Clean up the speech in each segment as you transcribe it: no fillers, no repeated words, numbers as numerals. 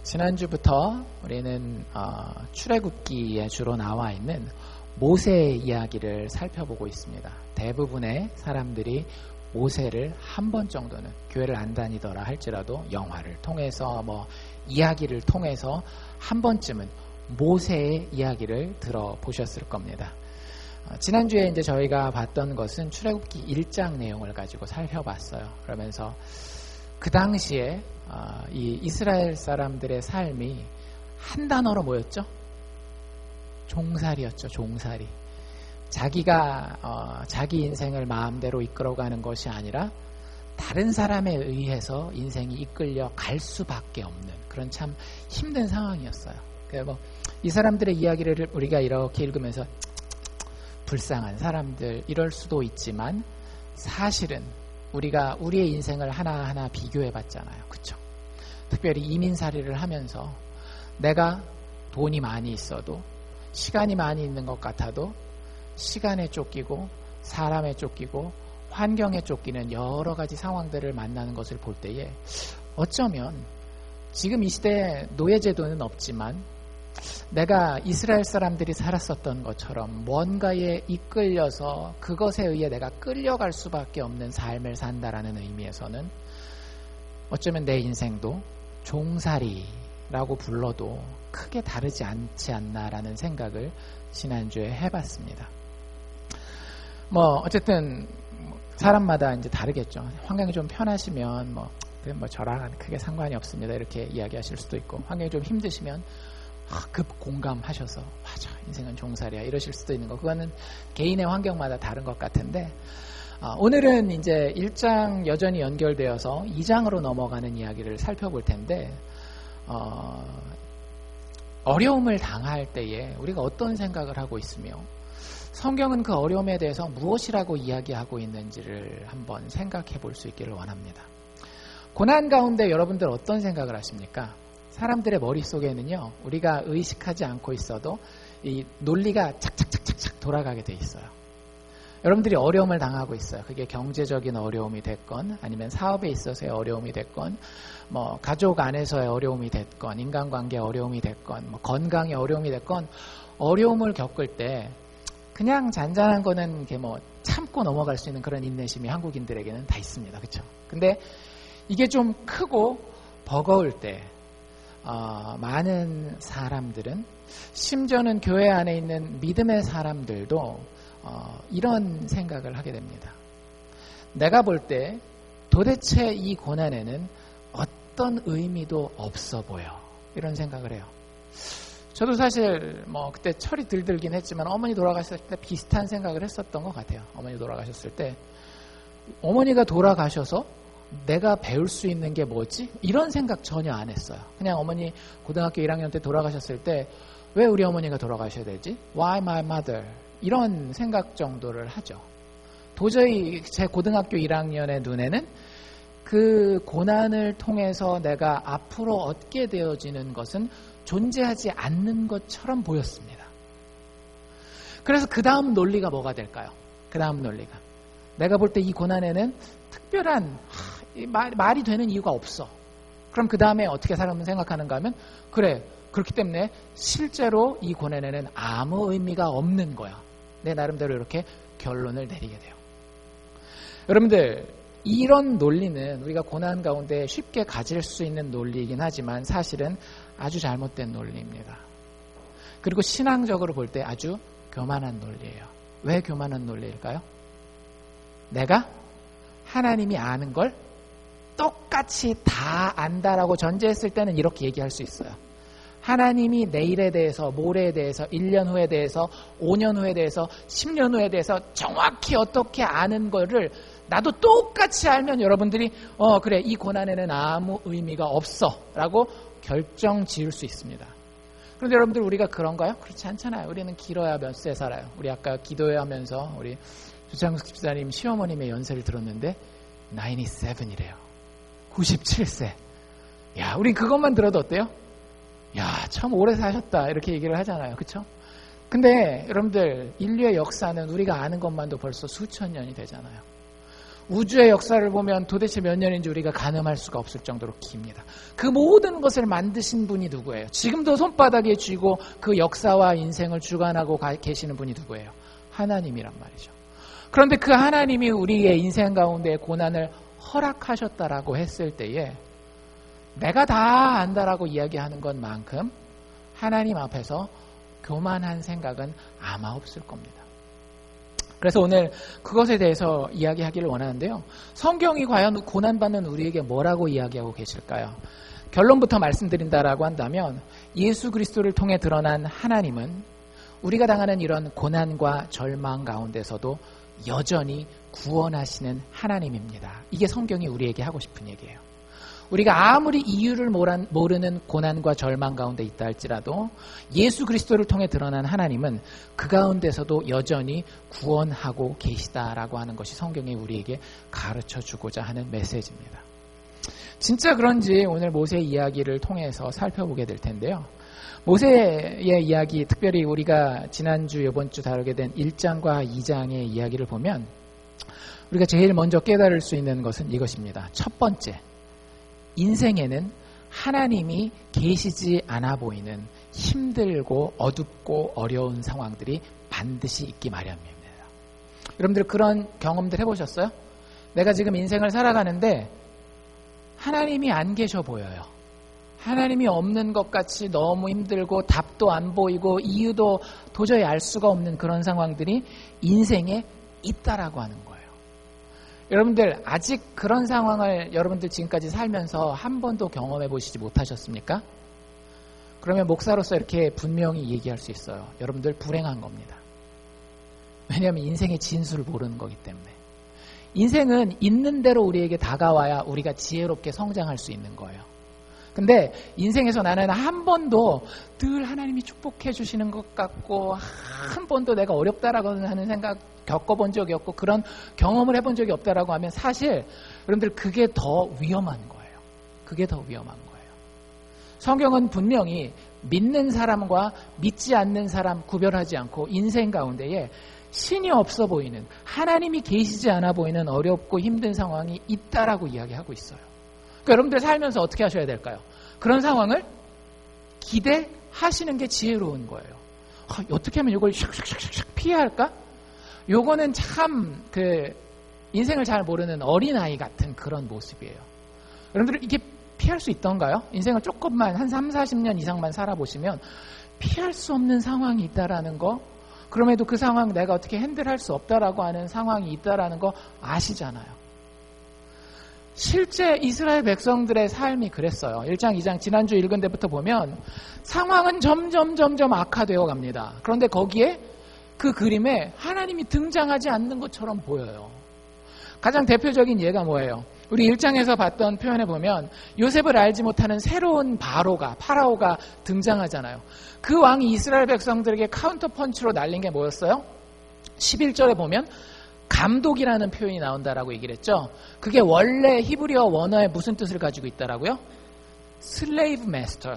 지난주부터 우리는 출애굽기에 주로 나와 있는 모세의 이야기를 살펴보고 있습니다. 대부분의 사람들이 모세를 한 번 정도는 교회를 안 다니더라 할지라도 영화를 통해서 이야기를 통해서 한 번쯤은 모세의 이야기를 들어보셨을 겁니다. 지난주에 이제 저희가 봤던 것은 출애굽기 1장 내용을 가지고 살펴봤어요. 그러면서 그 당시에 이 이스라엘 사람들의 삶이 한 단어로 뭐였죠? 종살이였죠. 종살이. 자기가 자기 인생을 마음대로 이끌어가는 것이 아니라 다른 사람에 의해서 인생이 이끌려 갈 수밖에 없는 그런 참 힘든 상황이었어요. 그러니까 이 사람들의 이야기를 우리가 이렇게 읽으면서 불쌍한 사람들 이럴 수도 있지만 사실은 우리가 우리의 인생을 하나하나 비교해 봤잖아요. 그렇죠? 특별히 이민살이를 하면서 내가 돈이 많이 있어도 시간이 많이 있는 것 같아도 시간에 쫓기고 사람에 쫓기고 환경에 쫓기는 여러 가지 상황들을 만나는 것을 볼 때에 어쩌면 지금 이 시대에 노예제도는 없지만 내가 이스라엘 사람들이 살았었던 것처럼 뭔가에 이끌려서 그것에 의해 내가 끌려갈 수밖에 없는 삶을 산다라는 의미에서는 어쩌면 내 인생도 종살이라고 불러도 크게 다르지 않지 않나라는 생각을 지난주에 해봤습니다. 어쨌든 사람마다 이제 다르겠죠. 환경이 좀 편하시면 저랑은 크게 상관이 없습니다. 이렇게 이야기하실 수도 있고 환경이 좀 힘드시면 급 공감하셔서 맞아 인생은 종살이야 이러실 수도 있는 거 그거는 개인의 환경마다 다른 것 같은데 오늘은 이제 1장 여전히 연결되어서 2장으로 넘어가는 이야기를 살펴볼 텐데 어려움을 당할 때에 우리가 어떤 생각을 하고 있으며 성경은 그 어려움에 대해서 무엇이라고 이야기하고 있는지를 한번 생각해 볼 수 있기를 원합니다. 고난 가운데 여러분들 어떤 생각을 하십니까? 사람들의 머릿속에는요 우리가 의식하지 않고 있어도 이 논리가 착착착착착 돌아가게 돼 있어요. 여러분들이 어려움을 당하고 있어요. 그게 경제적인 어려움이 됐건 아니면 사업에 있어서의 어려움이 됐건 가족 안에서의 어려움이 됐건 인간관계의 어려움이 됐건 건강의 어려움이 됐건 어려움을 겪을 때 그냥 잔잔한 거는 이렇게 참고 넘어갈 수 있는 그런 인내심이 한국인들에게는 다 있습니다. 그렇죠? 근데 이게 좀 크고 버거울 때 많은 사람들은 심지어는 교회 안에 있는 믿음의 사람들도 이런 생각을 하게 됩니다. 내가 볼 때 도대체 이 고난에는 어떤 의미도 없어 보여 이런 생각을 해요. 저도 사실 그때 철이 들긴 했지만 어머니 돌아가셨을 때 비슷한 생각을 했었던 것 같아요. 어머니 돌아가셨을 때 어머니가 돌아가셔서 내가 배울 수 있는 게 뭐지? 이런 생각 전혀 안 했어요. 그냥 어머니 고등학교 1학년 때 돌아가셨을 때 왜 우리 어머니가 돌아가셔야 되지? Why my mother? 이런 생각 정도를 하죠. 도저히 제 고등학교 1학년의 눈에는 그 고난을 통해서 내가 앞으로 얻게 되어지는 것은 존재하지 않는 것처럼 보였습니다. 그래서 그 다음 논리가 뭐가 될까요? 그 다음 논리가 내가 볼 때 이 고난에는 특별한 말이 되는 이유가 없어. 그럼 그 다음에 어떻게 사람은 생각하는가 하면 그래 그렇기 때문에 실제로 이 고난에는 아무 의미가 없는 거야. 내 나름대로 이렇게 결론을 내리게 돼요. 여러분들 이런 논리는 우리가 고난 가운데 쉽게 가질 수 있는 논리이긴 하지만 사실은 아주 잘못된 논리입니다. 그리고 신앙적으로 볼 때 아주 교만한 논리예요. 왜 교만한 논리일까요? 내가 하나님이 아는 걸 똑같이 다 안다라고 전제했을 때는 이렇게 얘기할 수 있어요. 하나님이 내일에 대해서, 모레에 대해서, 1년 후에 대해서, 5년 후에 대해서, 10년 후에 대해서 정확히 어떻게 아는 거를 나도 똑같이 알면 여러분들이 그래 이 고난에는 아무 의미가 없어 라고 결정 지을 수 있습니다. 그런데 여러분들 우리가 그런가요? 그렇지 않잖아요. 우리는 길어야 몇 세 살아요. 우리 아까 기도하면서 우리 주창숙 집사님 시어머님의 연세를 들었는데 97이래요. 97세. 야, 우린 그것만 들어도 어때요? 야, 참 오래 사셨다 이렇게 얘기를 하잖아요. 그렇죠? 근데 여러분들 인류의 역사는 우리가 아는 것만도 벌써 수천 년이 되잖아요. 우주의 역사를 보면 도대체 몇 년인지 우리가 가늠할 수가 없을 정도로 깁니다. 그 모든 것을 만드신 분이 누구예요? 지금도 손바닥에 쥐고 그 역사와 인생을 주관하고 계시는 분이 누구예요? 하나님이란 말이죠. 그런데 그 하나님이 우리의 인생 가운데 고난을 허락하셨다라고 했을 때에 내가 다 안다라고 이야기하는 것만큼 하나님 앞에서 교만한 생각은 아마 없을 겁니다. 그래서 오늘 그것에 대해서 이야기하기를 원하는데요. 성경이 과연 고난받는 우리에게 뭐라고 이야기하고 계실까요? 결론부터 말씀드린다라고 한다면 예수 그리스도를 통해 드러난 하나님은 우리가 당하는 이런 고난과 절망 가운데서도 여전히 구원하시는 하나님입니다. 이게 성경이 우리에게 하고 싶은 얘기예요. 우리가 아무리 이유를 모르는 고난과 절망 가운데 있다 할지라도 예수 그리스도를 통해 드러난 하나님은 그 가운데서도 여전히 구원하고 계시다라고 하는 것이 성경이 우리에게 가르쳐주고자 하는 메시지입니다. 진짜 그런지 오늘 모세 이야기를 통해서 살펴보게 될 텐데요. 모세의 이야기, 특별히 우리가 지난주 이번 주 다루게 된 1장과 2장의 이야기를 보면 우리가 제일 먼저 깨달을 수 있는 것은 이것입니다. 첫 번째, 인생에는 하나님이 계시지 않아 보이는 힘들고 어둡고 어려운 상황들이 반드시 있기 마련입니다. 여러분들 그런 경험들 해보셨어요? 내가 지금 인생을 살아가는데 하나님이 안 계셔 보여요. 하나님이 없는 것 같이 너무 힘들고 답도 안 보이고 이유도 도저히 알 수가 없는 그런 상황들이 인생에 있다라고 하는 거예요. 여러분들 아직 그런 상황을 여러분들 지금까지 살면서 한 번도 경험해 보시지 못하셨습니까? 그러면 목사로서 이렇게 분명히 얘기할 수 있어요. 여러분들 불행한 겁니다. 왜냐하면 인생의 진수를 모르는 거기 때문에. 인생은 있는 대로 우리에게 다가와야 우리가 지혜롭게 성장할 수 있는 거예요. 근데 인생에서 나는 한 번도 늘 하나님이 축복해 주시는 것 같고 한 번도 내가 어렵다라고 하는 생각 겪어본 적이 없고 그런 경험을 해본 적이 없다라고 하면 사실 여러분들 그게 더 위험한 거예요. 그게 더 위험한 거예요. 성경은 분명히 믿는 사람과 믿지 않는 사람 구별하지 않고 인생 가운데에 신이 없어 보이는 하나님이 계시지 않아 보이는 어렵고 힘든 상황이 있다라고 이야기하고 있어요. 그러니까 여러분들 살면서 어떻게 하셔야 될까요? 그런 상황을 기대하시는 게 지혜로운 거예요. 어떻게 하면 이걸 샥샥샥샥 피해야 할까? 요거는 참 인생을 잘 모르는 어린아이 같은 그런 모습이에요. 여러분들 이게 피할 수 있던가요? 인생을 조금만 한 3, 40년 이상만 살아보시면 피할 수 없는 상황이 있다라는 거, 그럼에도 그 상황 내가 어떻게 핸들할 수 없다라고 하는 상황이 있다라는 거 아시잖아요. 실제 이스라엘 백성들의 삶이 그랬어요. 1장, 2장 지난주 읽은 데부터 보면 상황은 점점 악화되어 갑니다. 그런데 거기에 그 그림에 하나님이 등장하지 않는 것처럼 보여요. 가장 대표적인 예가 뭐예요? 우리 1장에서 봤던 표현에 보면 요셉을 알지 못하는 새로운 파라오가 등장하잖아요. 그 왕이 이스라엘 백성들에게 카운터 펀치로 날린 게 뭐였어요? 11절에 보면 감독이라는 표현이 나온다라고 얘기를 했죠. 그게 원래 히브리어 원어에 무슨 뜻을 가지고 있다라고요? 슬레이브 마스터,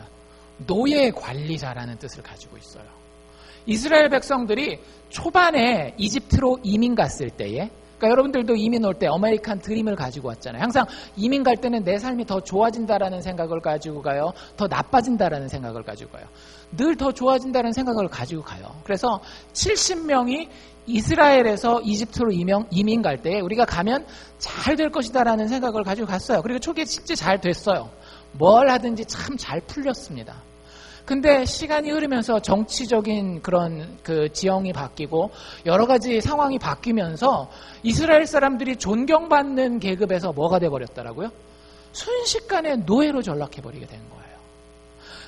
노예 관리자라는 뜻을 가지고 있어요. 이스라엘 백성들이 초반에 이집트로 이민 갔을 때에, 그러니까 여러분들도 이민 올 때 아메리칸 드림을 가지고 왔잖아요. 항상 이민 갈 때는 내 삶이 더 좋아진다라는 생각을 가지고 가요. 더 나빠진다라는 생각을 가지고 가요. 늘 더 좋아진다는 생각을 가지고 가요. 그래서 70명이 이스라엘에서 이집트로 이민 갈 때 우리가 가면 잘 될 것이다라는 생각을 가지고 갔어요. 그리고 초기에 진짜 잘 됐어요. 뭘 하든지 참 잘 풀렸습니다. 근데 시간이 흐르면서 정치적인 그런 지형이 바뀌고 여러 가지 상황이 바뀌면서 이스라엘 사람들이 존경받는 계급에서 뭐가 돼버렸더라고요? 순식간에 노예로 전락해버리게 된 거예요.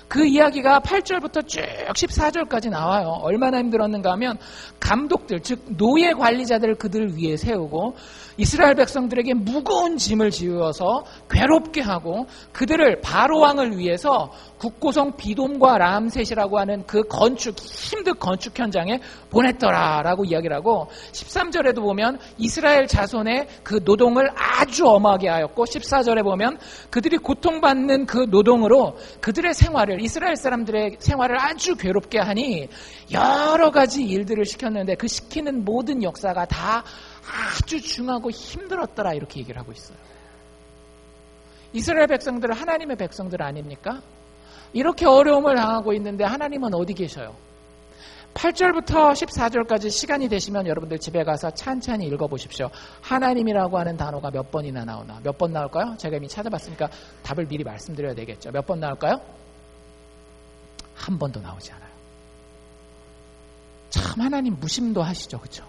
그 이야기가 8절부터 쭉 14절까지 나와요. 얼마나 힘들었는가 하면 감독들, 즉 노예 관리자들을 그들을 위해 세우고 이스라엘 백성들에게 무거운 짐을 지어서 괴롭게 하고 그들을 바로 왕을 위해서 국고성 비돔과 람셋이라고 하는 그 힘든 건축 현장에 보냈더라라고 이야기를 하고 13절에도 보면 이스라엘 자손의 그 노동을 아주 엄하게 하였고 14절에 보면 그들이 고통받는 그 노동으로 그들의 생활을 이스라엘 사람들의 생활을 아주 괴롭게 하니 여러 가지 일들을 시켰는데 그 시키는 모든 역사가 다 아주 중하고 힘들었더라 이렇게 얘기를 하고 있어요. 이스라엘 백성들 하나님의 백성들 아닙니까? 이렇게 어려움을 당하고 있는데 하나님은 어디 계셔요? 8절부터 14절까지 시간이 되시면 여러분들 집에 가서 찬찬히 읽어보십시오. 하나님이라고 하는 단어가 몇 번이나 나오나? 몇 번 나올까요? 제가 이미 찾아봤으니까 답을 미리 말씀드려야 되겠죠. 몇 번 나올까요? 한 번도 나오지 않아요. 참 하나님 무심도 하시죠. 그렇죠?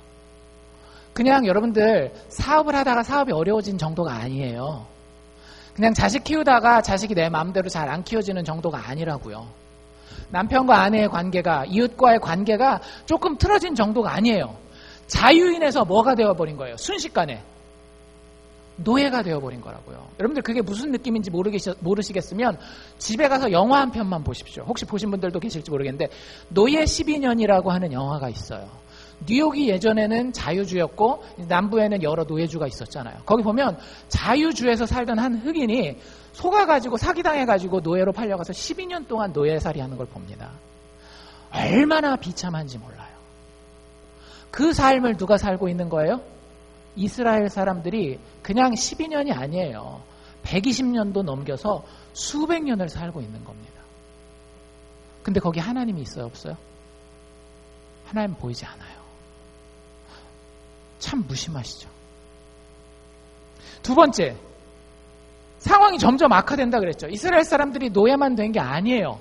그냥 여러분들 사업을 하다가 사업이 어려워진 정도가 아니에요. 그냥 자식 키우다가 자식이 내 마음대로 잘 안 키워지는 정도가 아니라고요. 남편과 아내의 관계가, 이웃과의 관계가 조금 틀어진 정도가 아니에요. 자유인에서 뭐가 되어버린 거예요? 순식간에 노예가 되어버린 거라고요. 여러분들 그게 무슨 느낌인지 모르시겠으면 집에 가서 영화 한 편만 보십시오. 혹시 보신 분들도 계실지 모르겠는데 노예 12년이라고 하는 영화가 있어요. 뉴욕이 예전에는 자유주였고 남부에는 여러 노예주가 있었잖아요. 거기 보면 자유주에서 살던 한 흑인이 속아가지고 사기당해가지고 노예로 팔려가서 12년 동안 노예살이 하는 걸 봅니다. 얼마나 비참한지 몰라요. 그 삶을 누가 살고 있는 거예요? 이스라엘 사람들이 그냥 12년이 아니에요. 120년도 넘겨서 수백 년을 살고 있는 겁니다. 근데 거기 하나님이 있어요? 없어요? 하나님 보이지 않아요. 참 무심하시죠. 두 번째, 상황이 점점 악화된다 그랬죠. 이스라엘 사람들이 노예만 된 게 아니에요.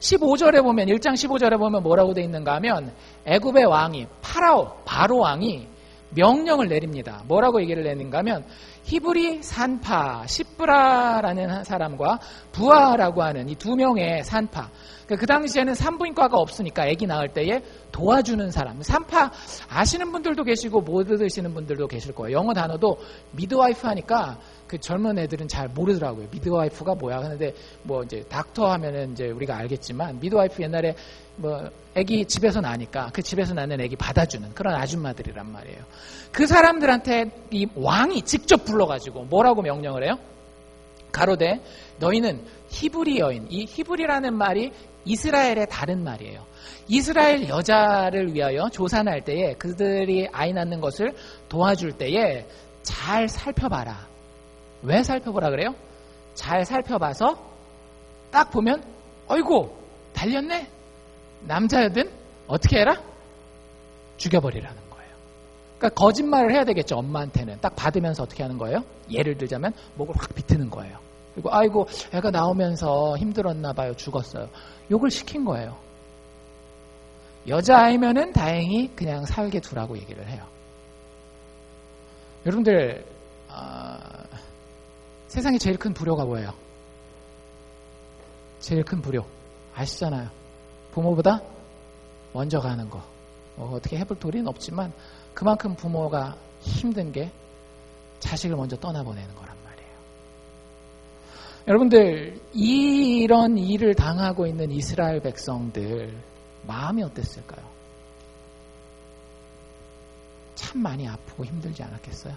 15절에 보면 1장 15절에 보면 뭐라고 돼 있는가 하면 애굽의 왕이 바로 왕이 명령을 내립니다. 뭐라고 얘기를 내는가 하면 히브리 산파 시브라라는 사람과 부하라고 하는 이 두 명의 산파, 그 당시에는 산부인과가 없으니까 아기 낳을 때에 도와주는 사람, 산파 아시는 분들도 계시고 못 들으시는 분들도 계실 거예요. 영어 단어도 미드와이프 하니까 그 젊은 애들은 잘 모르더라고요. 미드와이프가 뭐야? 근데 뭐 이제 닥터 하면은 이제 우리가 알겠지만 미드와이프 옛날에 뭐 아기 집에서 나니까 그 집에서 나는 아기 받아주는 그런 아줌마들이란 말이에요. 그 사람들한테 이 왕이 직접 불러가지고 뭐라고 명령을 해요? 가로되 너희는 히브리 여인, 이 히브리라는 말이 이스라엘의 다른 말이에요. 이스라엘 여자를 위하여 조산할 때에 그들이 아이 낳는 것을 도와줄 때에 잘 살펴봐라. 왜 살펴보라 그래요? 잘 살펴봐서 딱 보면 어이구 달렸네? 남자든 어떻게 해라? 죽여버리라는 거예요. 그러니까 거짓말을 해야 되겠죠. 엄마한테는 딱 받으면서 어떻게 하는 거예요? 예를 들자면 목을 확 비트는 거예요. 그리고 아이고 애가 나오면서 힘들었나 봐요. 죽었어요. 욕을 시킨 거예요. 여자아이면은 다행히 그냥 살게 두라고 얘기를 해요. 여러분들 세상에 제일 큰 불효가 뭐예요? 제일 큰 불효 아시잖아요. 부모보다 먼저 가는 거. 어떻게 해볼 도리는 없지만 그만큼 부모가 힘든 게 자식을 먼저 떠나보내는 거란 말이에요. 여러분들 이런 일을 당하고 있는 이스라엘 백성들 마음이 어땠을까요? 참 많이 아프고 힘들지 않았겠어요?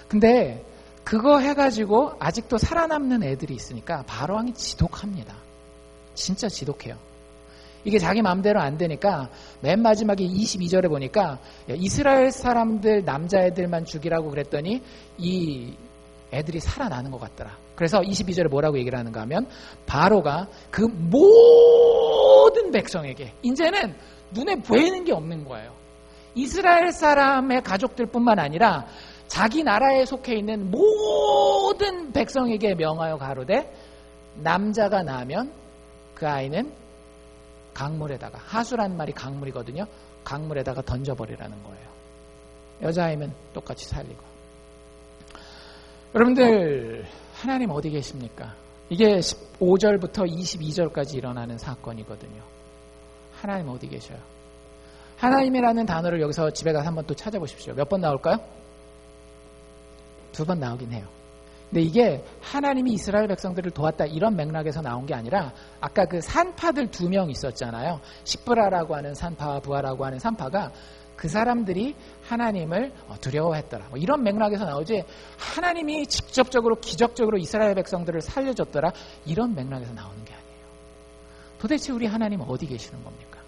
근데 그거 해가지고 아직도 살아남는 애들이 있으니까 바로왕이 지독합니다. 진짜 지독해요. 이게 자기 마음대로 안 되니까 맨 마지막에 22절에 보니까 이스라엘 사람들 남자애들만 죽이라고 그랬더니 이 애들이 살아나는 것 같더라. 그래서 22절에 뭐라고 얘기를 하는가 하면 바로가 그 모든 백성에게 이제는 눈에 보이는 게 없는 거예요. 이스라엘 사람의 가족들뿐만 아니라 자기 나라에 속해 있는 모든 백성에게 명하여 가로되 남자가 낳으면 그 아이는 강물에다가, 하수라는 말이 강물이거든요. 강물에다가 던져버리라는 거예요. 여자아이면 똑같이 살리고. 여러분들 하나님 어디 계십니까? 이게 15절부터 22절까지 일어나는 사건이거든요. 하나님 어디 계셔요? 하나님이라는 단어를 여기서 집에 가서 한번 또 찾아보십시오. 몇 번 나올까요? 2번 나오긴 해요. 근데 이게 하나님이 이스라엘 백성들을 도왔다 이런 맥락에서 나온 게 아니라 아까 그 산파들 2명 있었잖아요. 시브라라고 하는 산파와 부하라고 하는 산파가 그 사람들이 하나님을 두려워했더라. 뭐 이런 맥락에서 나오지 하나님이 직접적으로 기적적으로 이스라엘 백성들을 살려줬더라 이런 맥락에서 나오는 게 아니에요. 도대체 우리 하나님 어디 계시는 겁니까?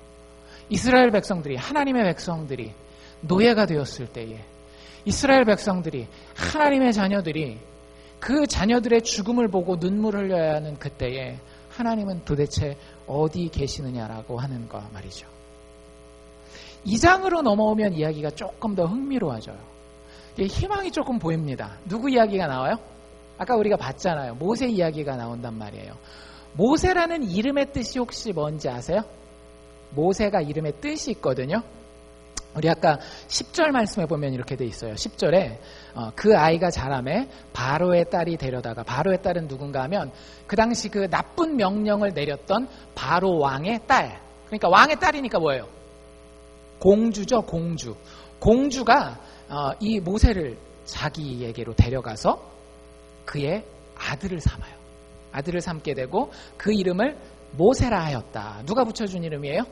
이스라엘 백성들이 하나님의 백성들이 노예가 되었을 때에 이스라엘 백성들이, 하나님의 자녀들이 그 자녀들의 죽음을 보고 눈물을 흘려야 하는 그때에 하나님은 도대체 어디 계시느냐라고 하는 거 말이죠. 2장으로 넘어오면 이야기가 조금 더 흥미로워져요. 희망이 조금 보입니다. 누구 이야기가 나와요? 아까 우리가 봤잖아요. 모세 이야기가 나온단 말이에요. 모세라는 이름의 뜻이 혹시 뭔지 아세요? 모세가 이름의 뜻이 있거든요. 우리 아까 10절 말씀에 보면 이렇게 돼 있어요. 10절에 그 아이가 자라매 바로의 딸이 데려다가, 바로의 딸은 누군가 하면 그 당시 그 나쁜 명령을 내렸던 바로 왕의 딸. 그러니까 왕의 딸이니까 뭐예요? 공주죠, 공주. 공주가 이 모세를 자기에게로 데려가서 그의 아들을 삼아요. 아들을 삼게 되고 그 이름을 모세라 하였다. 누가 붙여준 이름이에요?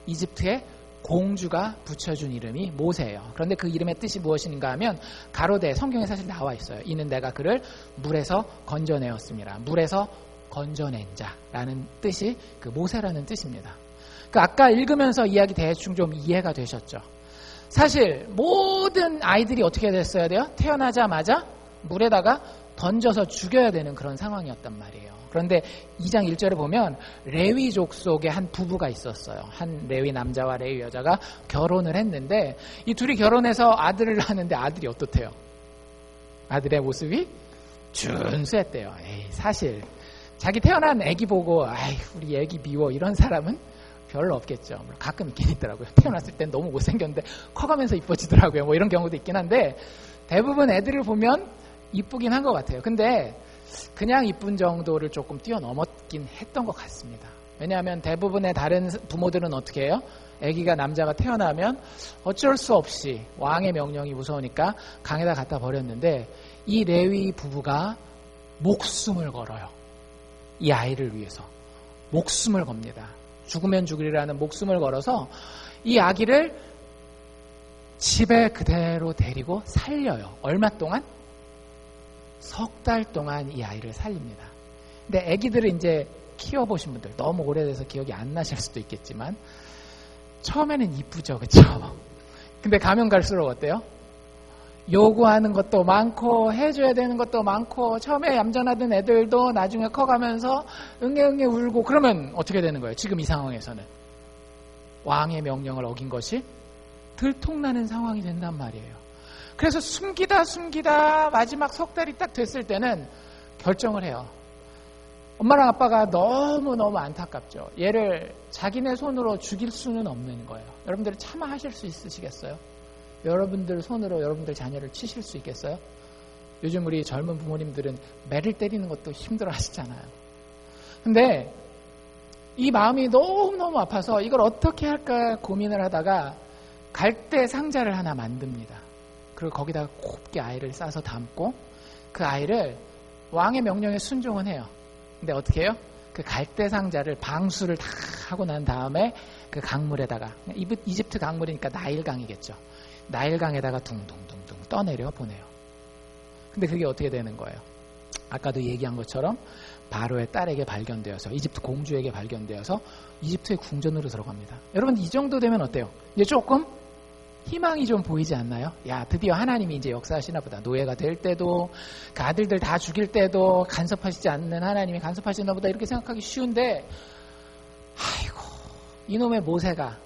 이집트의 공주가 붙여준 이름이 모세예요. 그런데 그 이름의 뜻이 무엇인가 하면 가로대, 성경에 사실 나와 있어요. 이는 내가 그를 물에서 건져내었습니다. 물에서 건져낸 자라는 뜻이 그 모세라는 뜻입니다. 그 아까 읽으면서 이야기 대충 좀 이해가 되셨죠? 사실 모든 아이들이 어떻게 됐어야 돼요? 태어나자마자 물에다가 던져서 죽여야 되는 그런 상황이었단 말이에요. 그런데 2장 1절에 보면 레위족 속에 한 부부가 있었어요. 한 레위 남자와 레위 여자가 결혼을 했는데 이 둘이 결혼해서 아들을 낳았는데 아들이 어떻대요? 아들의 모습이 준수했대요. 사실 자기 태어난 애기 보고 우리 애기 미워 이런 사람은 별로 없겠죠. 가끔 있긴 있더라고요. 태어났을 땐 너무 못생겼는데 커가면서 이뻐지더라고요. 뭐 이런 경우도 있긴 한데 대부분 애들을 보면 이쁘긴 한 것 같아요. 근데 그냥 이쁜 정도를 조금 뛰어넘었긴 했던 것 같습니다. 왜냐하면 대부분의 다른 부모들은 어떻게 해요? 아기가 남자가 태어나면 어쩔 수 없이 왕의 명령이 무서우니까 강에다 갖다 버렸는데 이 레위 부부가 목숨을 걸어요. 이 아이를 위해서 목숨을 겁니다. 죽으면 죽으리라는 목숨을 걸어서 이 아기를 집에 그대로 데리고 살려요. 얼마 동안? 석 달 동안 이 아이를 살립니다. 근데 아기들을 이제 키워보신 분들, 너무 오래돼서 기억이 안 나실 수도 있겠지만 처음에는 이쁘죠, 그렇죠? 근데 가면 갈수록 어때요? 요구하는 것도 많고 해줘야 되는 것도 많고 처음에 얌전하던 애들도 나중에 커가면서 응애응애 울고 그러면 어떻게 되는 거예요? 지금 이 상황에서는 왕의 명령을 어긴 것이 들통나는 상황이 된단 말이에요. 그래서 숨기다 마지막 석 달이 딱 됐을 때는 결정을 해요. 엄마랑 아빠가 너무너무 안타깝죠. 얘를 자기네 손으로 죽일 수는 없는 거예요. 여러분들이 차마 하실 수 있으시겠어요? 여러분들 손으로 여러분들 자녀를 치실 수 있겠어요? 요즘 우리 젊은 부모님들은 매를 때리는 것도 힘들어 하시잖아요. 근데 이 마음이 너무너무 아파서 이걸 어떻게 할까 고민을 하다가 갈대 상자를 하나 만듭니다. 그리고 거기다가 곱게 아이를 싸서 담고 그 아이를 왕의 명령에 순종은 해요. 근데 어떻게 해요? 그 갈대 상자를 방수를 다 하고 난 다음에 그 강물에다가, 이집트 강물이니까 나일강이겠죠. 나일강에다가 둥둥둥둥 떠내려 보내요. 근데 그게 어떻게 되는 거예요? 아까도 얘기한 것처럼 바로의 딸에게 발견되어서, 이집트 공주에게 발견되어서 이집트의 궁전으로 들어갑니다. 여러분 이 정도 되면 어때요? 이제 조금 희망이 좀 보이지 않나요? 야, 드디어 하나님이 이제 역사하시나 보다. 노예가 될 때도 그 아들들 다 죽일 때도 간섭하시지 않는 하나님이 간섭하시나 보다 이렇게 생각하기 쉬운데, 아이고 이놈의 모세가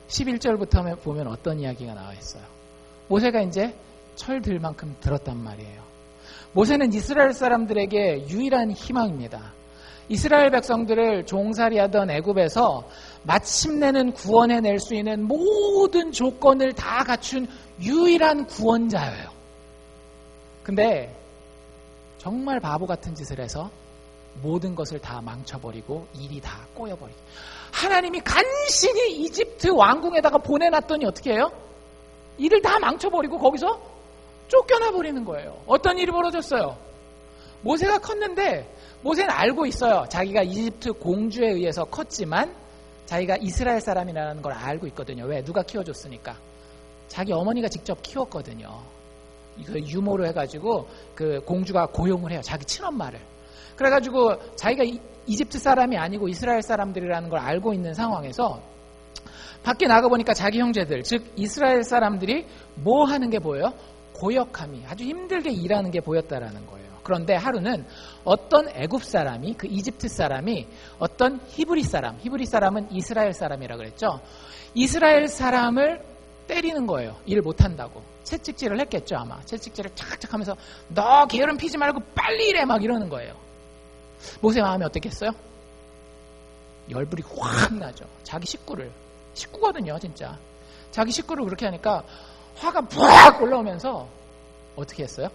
11절부터 보면 어떤 이야기가 나와 있어요. 모세가 이제 철 들 만큼 들었단 말이에요. 모세는 이스라엘 사람들에게 유일한 희망입니다. 이스라엘 백성들을 종살이하던 애굽에서 마침내는 구원해낼 수 있는 모든 조건을 다 갖춘 유일한 구원자예요. 근데 정말 바보 같은 짓을 해서 모든 것을 다 망쳐버리고 일이 다 꼬여버리고, 하나님이 간신히 이집트 왕궁에다가 보내놨더니 어떻게 해요? 일을 다 망쳐버리고 거기서 쫓겨나 버리는 거예요. 어떤 일이 벌어졌어요? 모세가 컸는데 모세는 알고 있어요. 자기가 이집트 공주에 의해서 컸지만 자기가 이스라엘 사람이라는 걸 알고 있거든요. 왜? 누가 키워줬으니까. 자기 어머니가 직접 키웠거든요. 이거 유모로 해가지고 그 공주가 고용을 해요. 자기 친엄마를. 그래가지고 자기가 이집트 사람이 아니고 이스라엘 사람들이라는 걸 알고 있는 상황에서 밖에 나가보니까 자기 형제들, 즉 이스라엘 사람들이 뭐 하는 게 보여요? 고역함이, 아주 힘들게 일하는 게 보였다라는 거예요. 그런데 하루는 어떤 애굽 사람이, 그 이집트 사람이 어떤 히브리 사람은 이스라엘 사람이라 그랬죠. 이스라엘 사람을 때리는 거예요. 일 못한다고. 채찍질을 했겠죠, 아마. 채찍질을 착착 하면서 너 게으름 피지 말고 빨리 일해, 막 이러는 거예요. 모세 마음이 어땠겠어요? 열불이 확 나죠. 자기 식구거든요, 진짜. 자기 식구를 그렇게 하니까 화가 푹 올라오면서 어떻게 했어요?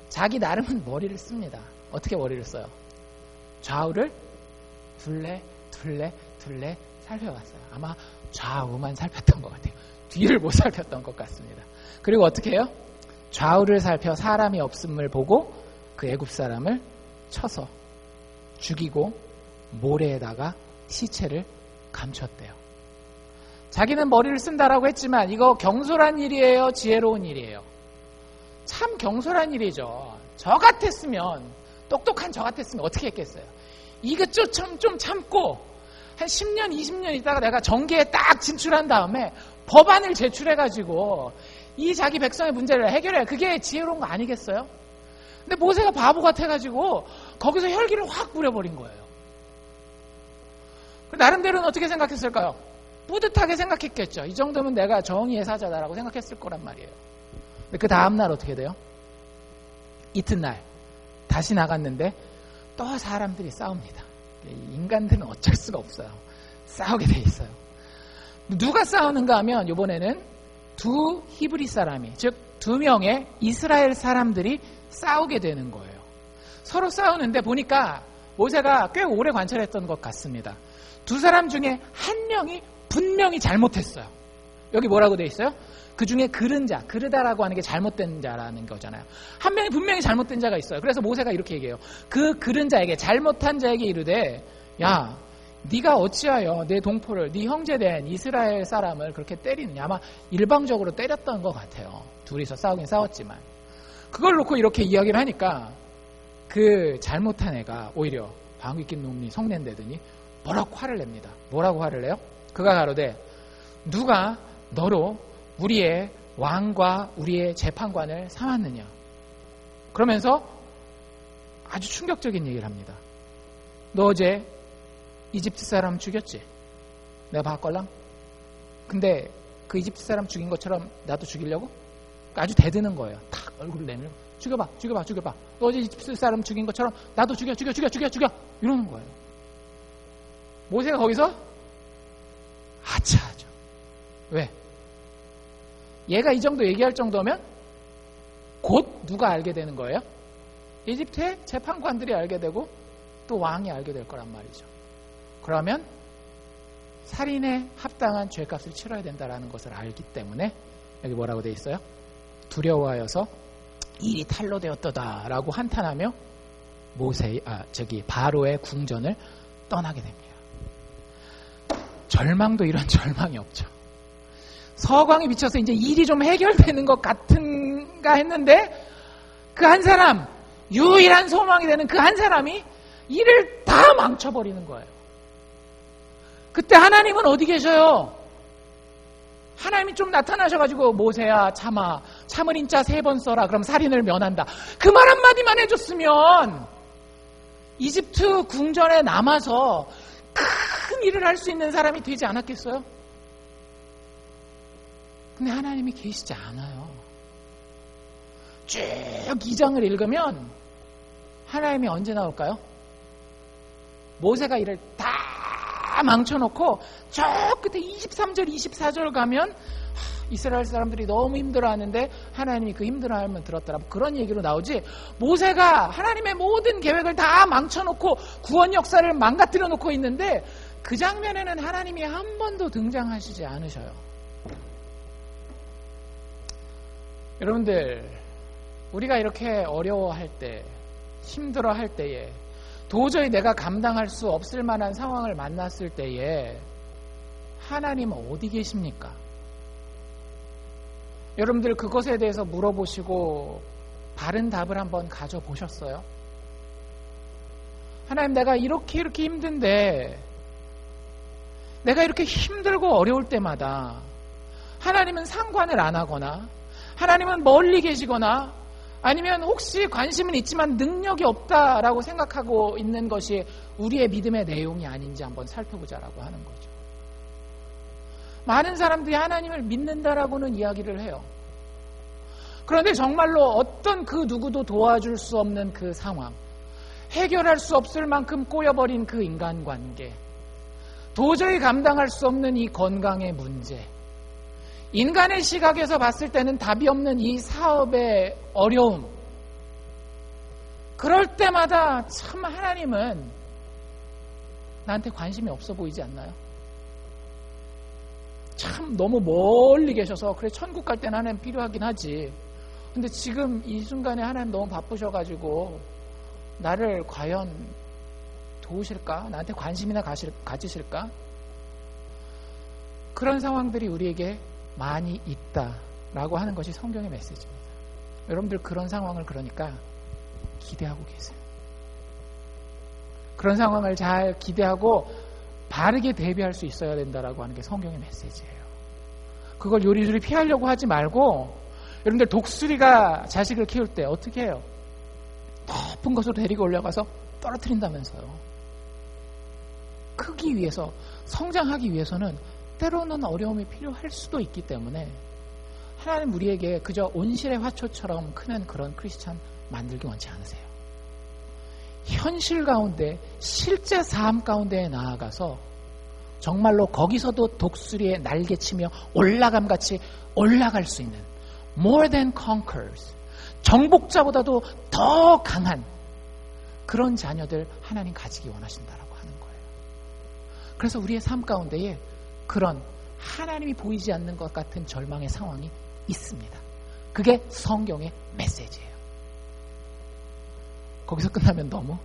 자기 나름은 머리를 씁니다. 어떻게 머리를 써요? 좌우를 둘레 살펴봤어요. 아마 좌우만 살폈던 것 같아요. 뒤를 못 살폈던 것 같습니다. 그리고 어떻게 해요? 좌우를 살펴 사람이 없음을 보고 그 애굽 사람을 쳐서 죽이고 모래에다가 시체를 감췄대요. 자기는 머리를 쓴다라고 했지만 이거 경솔한 일이에요? 지혜로운 일이에요? 참 경솔한 일이죠. 저 같았으면, 똑똑한 저 같았으면 어떻게 했겠어요? 이것저것 좀 참고 한 10년, 20년 있다가 내가 정계에 딱 진출한 다음에 법안을 제출해가지고 이 자기 백성의 문제를 해결해. 그게 지혜로운 거 아니겠어요? 근데 모세가 바보 같아가지고 거기서 혈기를 확 부려버린 거예요. 나름대로는 어떻게 생각했을까요? 뿌듯하게 생각했겠죠. 이 정도면 내가 정의의 사자다라고 생각했을 거란 말이에요. 근데 그 다음날 어떻게 돼요? 이튿날 다시 나갔는데 또 사람들이 싸웁니다. 인간들은 어쩔 수가 없어요. 싸우게 돼 있어요. 누가 싸우는가 하면 이번에는 두 히브리 사람이, 즉 2명의 이스라엘 사람들이 싸우게 되는 거예요. 서로 싸우는데 보니까 모세가 꽤 오래 관찰했던 것 같습니다. 두 사람 중에 한 명이 분명히 잘못했어요. 여기 뭐라고 돼 있어요? 그 중에 그르다라고 하는 게 잘못된 자라는 거잖아요. 한 명이 분명히 잘못된 자가 있어요. 그래서 모세가 이렇게 얘기해요. 그 그른 자에게, 잘못한 자에게 이르되, 야, 네가 어찌하여 내 동포를, 네 형제 된 이스라엘 사람을 그렇게 때리느냐. 아마 일방적으로 때렸던 것 같아요. 둘이서 싸우긴 싸웠지만. 그걸 놓고 이렇게 이야기를 하니까 그 잘못한 애가 오히려 방귀 낀 놈이 성낸다더니 뭐라고 화를 냅니다. 뭐라고 화를 내요? 그가 가로되, 누가 너로 우리의 왕과 우리의 재판관을 삼았느냐. 그러면서 아주 충격적인 얘기를 합니다. 너 어제 이집트 사람 죽였지? 내가 봤걸랑? 근데 그 이집트 사람 죽인 것처럼 나도 죽이려고? 아주 대드는 거예요. 탁 얼굴을 내밀고 죽여봐. 너 어제 이집트 사람 죽인 것처럼 나도 죽여. 이러는 거예요. 모세가 거기서 아차하죠. 왜? 얘가 이 정도 얘기할 정도면 곧 누가 알게 되는 거예요? 이집트의 재판관들이 알게 되고 또 왕이 알게 될 거란 말이죠. 그러면 살인에 합당한 죄값을 치러야 된다는 것을 알기 때문에 여기 뭐라고 돼 있어요? 두려워하여서 일이 탈로 되었다라고 한탄하며 바로의 궁전을 떠나게 됩니다. 절망도 이런 절망이 없죠. 서광이 비쳐서 이제 일이 좀 해결되는 것 같은가 했는데 그 한 사람, 유일한 소망이 되는 그 한 사람이 일을 다 망쳐버리는 거예요. 그때 하나님은 어디 계셔요? 하나님이 좀 나타나셔가지고 모세야 참을 인자 3번 써라. 그럼 살인을 면한다. 그 말 한마디만 해줬으면 이집트 궁전에 남아서 큰 일을 할 수 있는 사람이 되지 않았겠어요? 근데 하나님이 계시지 않아요. 쭉 2장을 읽으면 하나님이 언제 나올까요? 모세가 일을 다 망쳐놓고 저 끝에 23절, 24절 가면 이스라엘 사람들이 너무 힘들어하는데 하나님이 그 힘들어하면 들었더라. 그런 얘기로 나오지. 모세가 하나님의 모든 계획을 다 망쳐놓고 구원 역사를 망가뜨려 놓고 있는데 그 장면에는 하나님이 한 번도 등장하시지 않으셔요. 여러분들, 우리가 이렇게 어려워할 때, 힘들어할 때에, 도저히 내가 감당할 수 없을 만한 상황을 만났을 때에 하나님은 어디 계십니까? 여러분들 그것에 대해서 물어보시고 바른 답을 한번 가져보셨어요? 하나님, 내가 이렇게 힘든데 내가 이렇게 힘들고 어려울 때마다 하나님은 상관을 안 하거나 하나님은 멀리 계시거나 아니면 혹시 관심은 있지만 능력이 없다라고 생각하고 있는 것이 우리의 믿음의 내용이 아닌지 한번 살펴보자라고 하는 거죠. 많은 사람들이 하나님을 믿는다라고는 이야기를 해요. 그런데 정말로 어떤 그 누구도 도와줄 수 없는 그 상황, 해결할 수 없을 만큼 꼬여버린 그 인간관계, 도저히 감당할 수 없는 이 건강의 문제, 인간의 시각에서 봤을 때는 답이 없는 이 사업의 어려움, 그럴 때마다 참 하나님은 나한테 관심이 없어 보이지 않나요? 참 너무 멀리 계셔서 그래 천국 갈 때는 하나님 필요하긴 하지. 근데 지금 이 순간에 하나님 너무 바쁘셔가지고 나를 과연 도우실까? 나한테 관심이나 가지실까? 그런 상황들이 우리에게 많이 있다라고 하는 것이 성경의 메시지입니다. 여러분들 그런 상황을 그러니까 기대하고 계세요. 그런 상황을 잘 기대하고 바르게 대비할 수 있어야 된다라고 하는 게 성경의 메시지예요. 그걸 요리조리 피하려고 하지 말고 여러분들 독수리가 자식을 키울 때 어떻게 해요? 높은 곳으로 데리고 올라가서 떨어뜨린다면서요. 크기 위해서, 성장하기 위해서는 때로는 어려움이 필요할 수도 있기 때문에 하나님 우리에게 그저 온실의 화초처럼 크는 그런 크리스찬 만들기 원치 않으세요. 현실 가운데, 실제 삶 가운데에 나아가서 정말로 거기서도 독수리의 날개치며 올라감같이 올라갈 수 있는 more than conquerors, 정복자보다도 더 강한 그런 자녀들 하나님 가지기 원하신다라고 하는 거예요. 그래서 우리의 삶 가운데에 그런 하나님이 보이지 않는 것 같은 절망의 상황이 있습니다. 그게 성경의 메시지예요. 거기서 끝나면 너무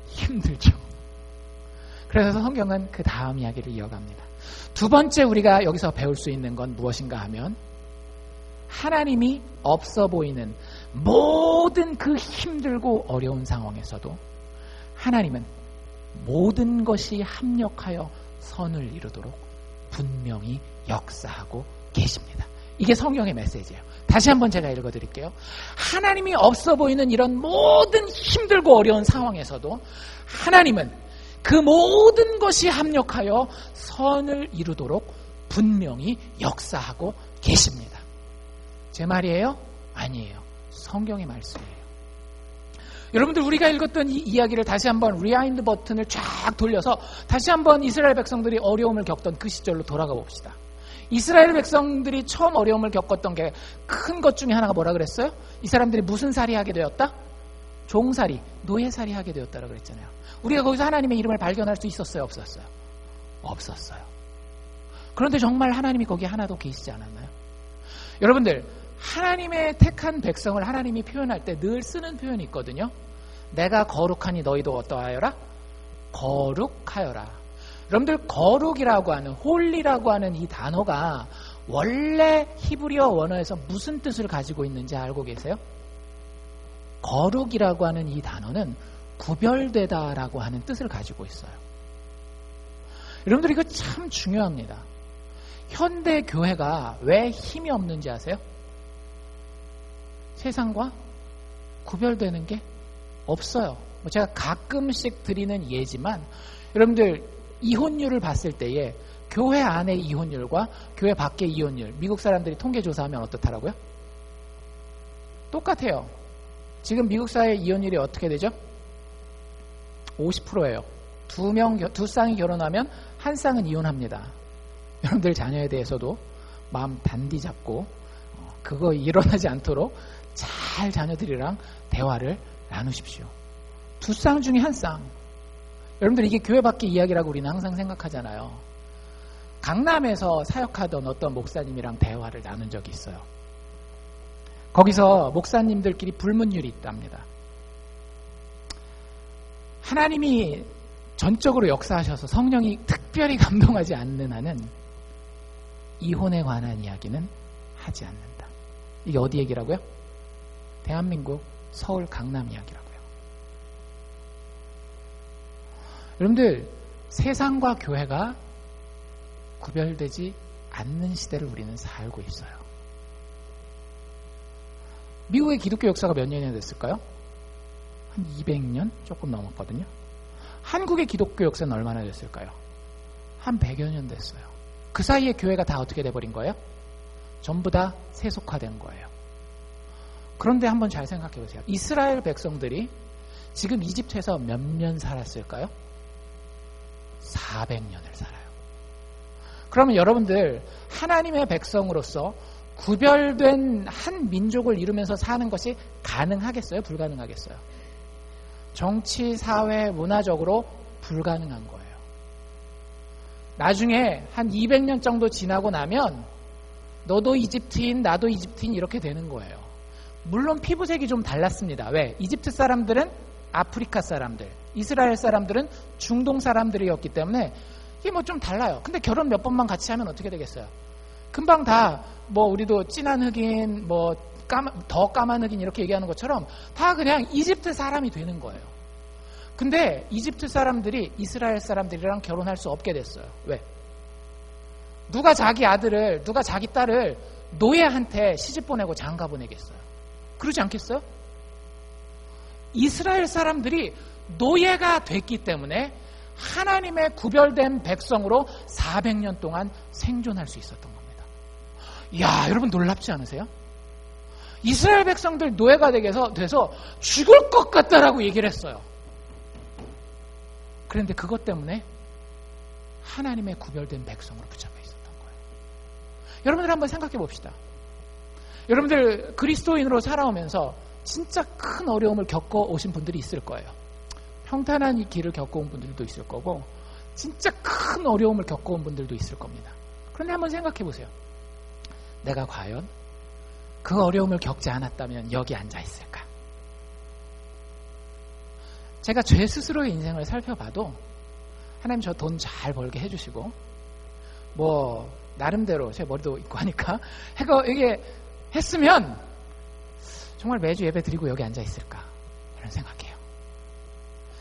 힘들죠. 그래서 성경은 그 다음 이야기를 이어갑니다. 두 번째 우리가 여기서 배울 수 있는 건 무엇인가 하면 하나님이 없어 보이는 모든 그 힘들고 어려운 상황에서도 하나님은 모든 것이 합력하여 선을 이루도록 분명히 역사하고 계십니다. 이게 성경의 메시지예요. 다시 한번 제가 읽어드릴게요. 하나님이 없어 보이는 이런 모든 힘들고 어려운 상황에서도 하나님은 그 모든 것이 합력하여 선을 이루도록 분명히 역사하고 계십니다. 제 말이에요? 아니에요. 성경의 말씀이에요. 여러분들 우리가 읽었던 이 이야기를 다시 한번 리와인드 버튼을 쫙 돌려서 다시 한번 이스라엘 백성들이 어려움을 겪던 그 시절로 돌아가 봅시다. 이스라엘 백성들이 처음 어려움을 겪었던 게 큰 것 중에 하나가 뭐라 그랬어요? 이 사람들이 무슨 살이 하게 되었다? 종살이, 노예살이 하게 되었다라고 그랬잖아요. 우리가 거기서 하나님의 이름을 발견할 수 있었어요? 없었어요? 없었어요. 그런데 정말 하나님이 거기에 하나도 계시지 않았나요? 여러분들 하나님의 택한 백성을 하나님이 표현할 때 늘 쓰는 표현이 있거든요. 내가 거룩하니 너희도 어떠하여라? 거룩하여라. 여러분들 거룩이라고 하는 홀리라고 하는 이 단어가 원래 히브리어 원어에서 무슨 뜻을 가지고 있는지 알고 계세요? 거룩이라고 하는 이 단어는 구별되다라고 하는 뜻을 가지고 있어요. 여러분들 이거 참 중요합니다. 현대 교회가 왜 힘이 없는지 아세요? 세상과 구별되는 게 없어요. 제가 가끔씩 드리는 예지만 여러분들 이혼율을 봤을 때에 교회 안의 이혼율과 교회 밖의 이혼율, 미국 사람들이 통계조사하면 어떻다라고요? 똑같아요. 지금 미국 사회의 이혼율이 어떻게 되죠? 50%예요. 두 쌍이 결혼하면 한 쌍은 이혼합니다. 여러분들 자녀에 대해서도 마음 단디 잡고 그거 일어나지 않도록 잘 자녀들이랑 대화를 나누십시오. 두 쌍 중에 한 쌍. 여러분들 이게 교회 밖의 이야기라고 우리는 항상 생각하잖아요. 강남에서 사역하던 어떤 목사님이랑 대화를 나눈 적이 있어요. 거기서 목사님들끼리 불문율이 있답니다. 하나님이 전적으로 역사하셔서 성령이 특별히 감동하지 않는 한은 이혼에 관한 이야기는 하지 않는다. 이게 어디 얘기라고요? 대한민국 서울 강남 이야기라고요. 여러분들 세상과 교회가 구별되지 않는 시대를 우리는 살고 있어요. 미국의 기독교 역사가 몇 년이나 됐을까요? 한 200년 조금 넘었거든요. 한국의 기독교 역사는 얼마나 됐을까요? 한 100여 년 됐어요. 그 사이에 교회가 다 어떻게 돼버린 거예요? 전부 다 세속화된 거예요. 그런데 한번 잘 생각해 보세요. 이스라엘 백성들이 지금 이집트에서 몇 년 살았을까요? 400년을 살아요. 그러면 여러분들 하나님의 백성으로서 구별된 한 민족을 이루면서 사는 것이 가능하겠어요? 불가능하겠어요? 정치, 사회, 문화적으로 불가능한 거예요. 나중에 한 200년 정도 지나고 나면 너도 이집트인, 나도 이집트인 이렇게 되는 거예요. 물론 피부색이 좀 달랐습니다. 왜? 이집트 사람들은 아프리카 사람들, 이스라엘 사람들은 중동 사람들이었기 때문에 이게 뭐 좀 달라요. 근데 결혼 몇 번만 같이 하면 어떻게 되겠어요? 금방 다 뭐 우리도 진한 흑인, 뭐 더 까만 흑인 이렇게 얘기하는 것처럼 다 그냥 이집트 사람이 되는 거예요. 근데 이집트 사람들이 이스라엘 사람들이랑 결혼할 수 없게 됐어요. 왜? 누가 자기 아들을, 누가 자기 딸을 노예한테 시집 보내고 장가 보내겠어요? 그러지 않겠어요? 이스라엘 사람들이 노예가 됐기 때문에 하나님의 구별된 백성으로 400년 동안 생존할 수 있었던 겁니다. 이야, 여러분 놀랍지 않으세요? 이스라엘 백성들 노예가 돼서 죽을 것 같다라고 얘기를 했어요. 그런데 그것 때문에 하나님의 구별된 백성으로 붙잡혀 있었던 거예요. 여러분들 한번 생각해 봅시다. 여러분들 그리스도인으로 살아오면서 진짜 큰 어려움을 겪어오신 분들이 있을 거예요. 평탄한 이 길을 겪어온 분들도 있을 거고 진짜 큰 어려움을 겪어온 분들도 있을 겁니다. 그런데 한번 생각해 보세요. 내가 과연 그 어려움을 겪지 않았다면 여기 앉아 있을까? 제가 제 스스로의 인생을 살펴봐도 하나님 저 돈 잘 벌게 해주시고 뭐 나름대로 제 머리도 있고 하니까 이게 했으면 정말 매주 예배 드리고 여기 앉아 있을까? 이런 생각해요.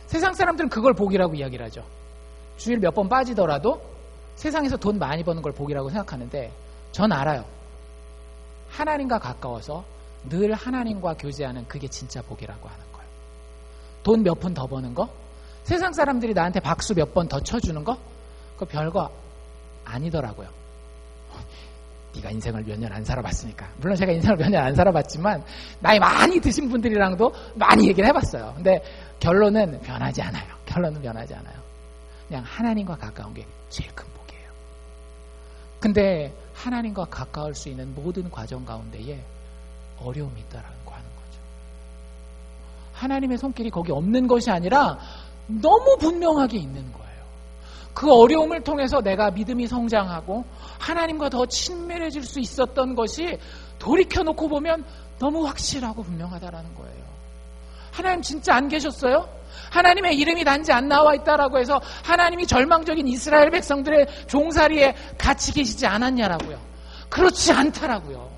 세상 사람들은 그걸 복이라고 이야기를 하죠. 주일 몇 번 빠지더라도 세상에서 돈 많이 버는 걸 복이라고 생각하는데 전 알아요. 하나님과 가까워서 늘 하나님과 교제하는 그게 진짜 복이라고 하는 거예요. 돈 몇 푼 더 버는 거? 세상 사람들이 나한테 박수 몇 번 더 쳐주는 거? 그거 별거 아니더라고요. 네가 인생을 몇 년 안 살아봤으니까. 물론 제가 인생을 몇 년 안 살아봤지만 나이 많이 드신 분들이랑도 많이 얘기를 해봤어요. 근데 결론은 변하지 않아요. 그냥 하나님과 가까운 게 제일 큰 복이에요. 근데 하나님과 가까울 수 있는 모든 과정 가운데에 어려움이 있다라는 거 하는 거죠. 하나님의 손길이 거기 없는 것이 아니라 너무 분명하게 있는 거예요. 그 어려움을 통해서 내가 믿음이 성장하고 하나님과 더 친밀해질 수 있었던 것이 돌이켜놓고 보면 너무 확실하고 분명하다라는 거예요. 하나님 진짜 안 계셨어요? 하나님의 이름이 단지 안 나와 있다라고 해서 하나님이 절망적인 이스라엘 백성들의 종살이에 같이 계시지 않았냐라고요. 그렇지 않다라고요.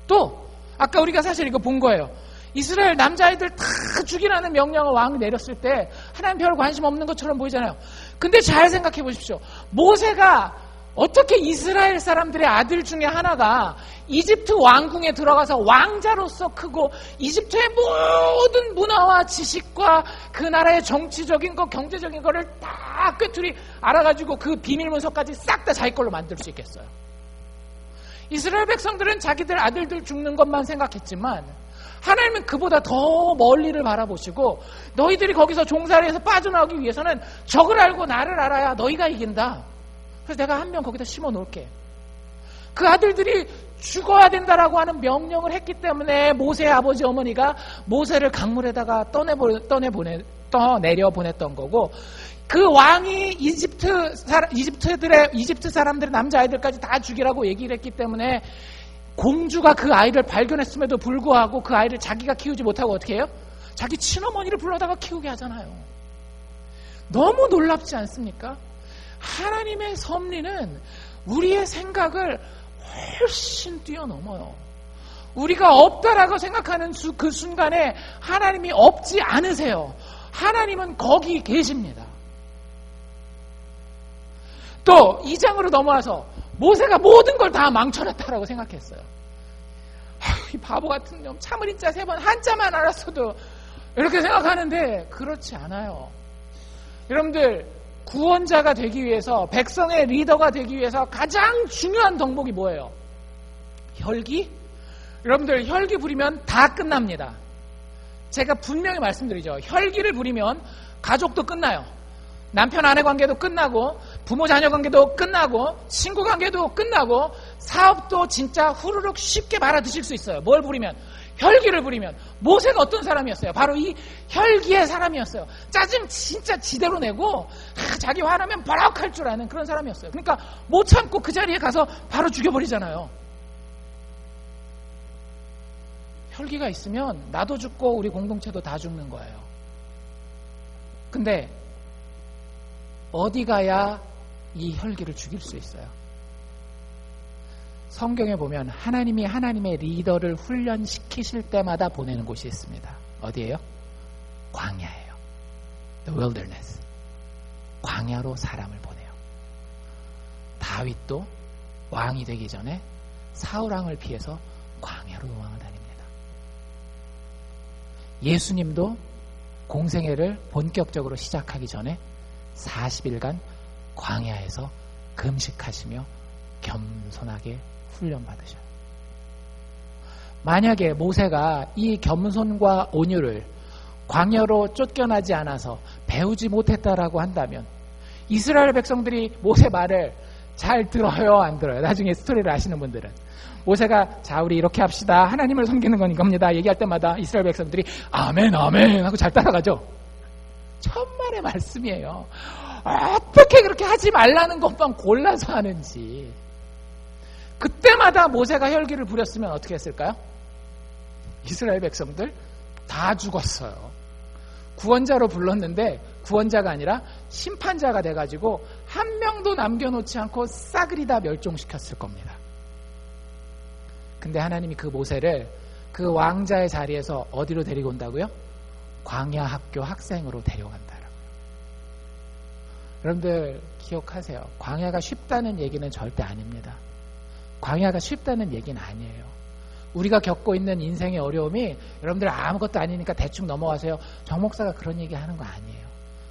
또 아까 우리가 사실 이거 본 거예요. 이스라엘 남자아이들 다 죽이라는 명령을 왕이 내렸을 때 하나님 별 관심 없는 것처럼 보이잖아요. 근데 잘 생각해 보십시오. 모세가 어떻게 이스라엘 사람들의 아들 중에 하나가 이집트 왕궁에 들어가서 왕자로서 크고 이집트의 모든 문화와 지식과 그 나라의 정치적인 것, 경제적인 거를 다 꿰뚫이 알아가지고 그 비밀문서까지 싹 다 자기 걸로 만들 수 있겠어요. 이스라엘 백성들은 자기들 아들들 죽는 것만 생각했지만 하나님은 그보다 더 멀리를 바라보시고 너희들이 거기서 종살이에서 빠져나오기 위해서는 적을 알고 나를 알아야 너희가 이긴다. 그래서 내가 한 명 거기다 심어 놓을게. 그 아들들이 죽어야 된다라고 하는 명령을 했기 때문에 모세의 아버지 어머니가 모세를 강물에다가 떠내려 보냈던 거고 그 왕이 이집트 사람들의 남자아이들까지 다 죽이라고 얘기를 했기 때문에 공주가 그 아이를 발견했음에도 불구하고 그 아이를 자기가 키우지 못하고 어떻게 해요? 자기 친어머니를 불러다가 키우게 하잖아요. 너무 놀랍지 않습니까? 하나님의 섭리는 우리의 생각을 훨씬 뛰어넘어요. 우리가 없다라고 생각하는 그 순간에 하나님이 없지 않으세요. 하나님은 거기 계십니다. 또 2장으로 넘어와서 모세가 모든 걸 다 망쳐놨다라고 생각했어요. 이 바보 같은 놈, 참을인자 3번 한자만 알았어도 이렇게 생각하는데 그렇지 않아요. 여러분들, 구원자가 되기 위해서, 백성의 리더가 되기 위해서 가장 중요한 덕목이 뭐예요? 혈기? 여러분들, 혈기 부리면 다 끝납니다. 제가 분명히 말씀드리죠. 혈기를 부리면 가족도 끝나요. 남편 아내 관계도 끝나고, 부모 자녀 관계도 끝나고, 친구 관계도 끝나고, 사업도 진짜 후루룩 쉽게 말아드실 수 있어요. 뭘 부리면? 혈기를 부리면. 모세가 어떤 사람이었어요? 바로 이 혈기의 사람이었어요. 짜증 진짜 지대로 내고 자기 화나면 버럭할 줄 아는 그런 사람이었어요. 그러니까 못 참고 그 자리에 가서 바로 죽여버리잖아요. 혈기가 있으면 나도 죽고 우리 공동체도 다 죽는 거예요. 근데 어디 가야 이 혈기를 죽일 수 있어요? 성경에 보면 하나님이 하나님의 리더를 훈련시키실 때마다 보내는 곳이 있습니다. 어디예요? 광야예요. The wilderness. 광야로 사람을 보내요. 다윗도 왕이 되기 전에 사울왕을 피해서 광야로 도망을 다닙니다. 예수님도 공생애를 본격적으로 시작하기 전에 40일간 광야에서 금식하시며 겸손하게 훈련받으셔요. 만약에 모세가 이 겸손과 온유를 광야로 쫓겨나지 않아서 배우지 못했다라고 한다면 이스라엘 백성들이 모세 말을 잘 들어요, 안 들어요? 나중에 스토리를 아시는 분들은 모세가 자 우리 이렇게 합시다, 하나님을 섬기는 건 이겁니다 얘기할 때마다 이스라엘 백성들이 아멘 아멘 하고 잘 따라가죠. 천만의 말씀이에요. 어떻게 그렇게 하지 말라는 것만 골라서 하는지. 그때마다 모세가 혈기를 부렸으면 어떻게 했을까요? 이스라엘 백성들 다 죽었어요. 구원자로 불렀는데 구원자가 아니라 심판자가 돼가지고 한 명도 남겨놓지 않고 싸그리 다 멸종시켰을 겁니다. 근데 하나님이 그 모세를 그 왕자의 자리에서 어디로 데리고 온다고요? 광야 학교 학생으로 데려간다라고요. 여러분들 기억하세요. 광야가 쉽다는 얘기는 절대 아닙니다. 광야가 쉽다는 얘기는 아니에요. 우리가 겪고 있는 인생의 어려움이 여러분들 아무것도 아니니까 대충 넘어가세요. 정 목사가 그런 얘기 하는 거 아니에요.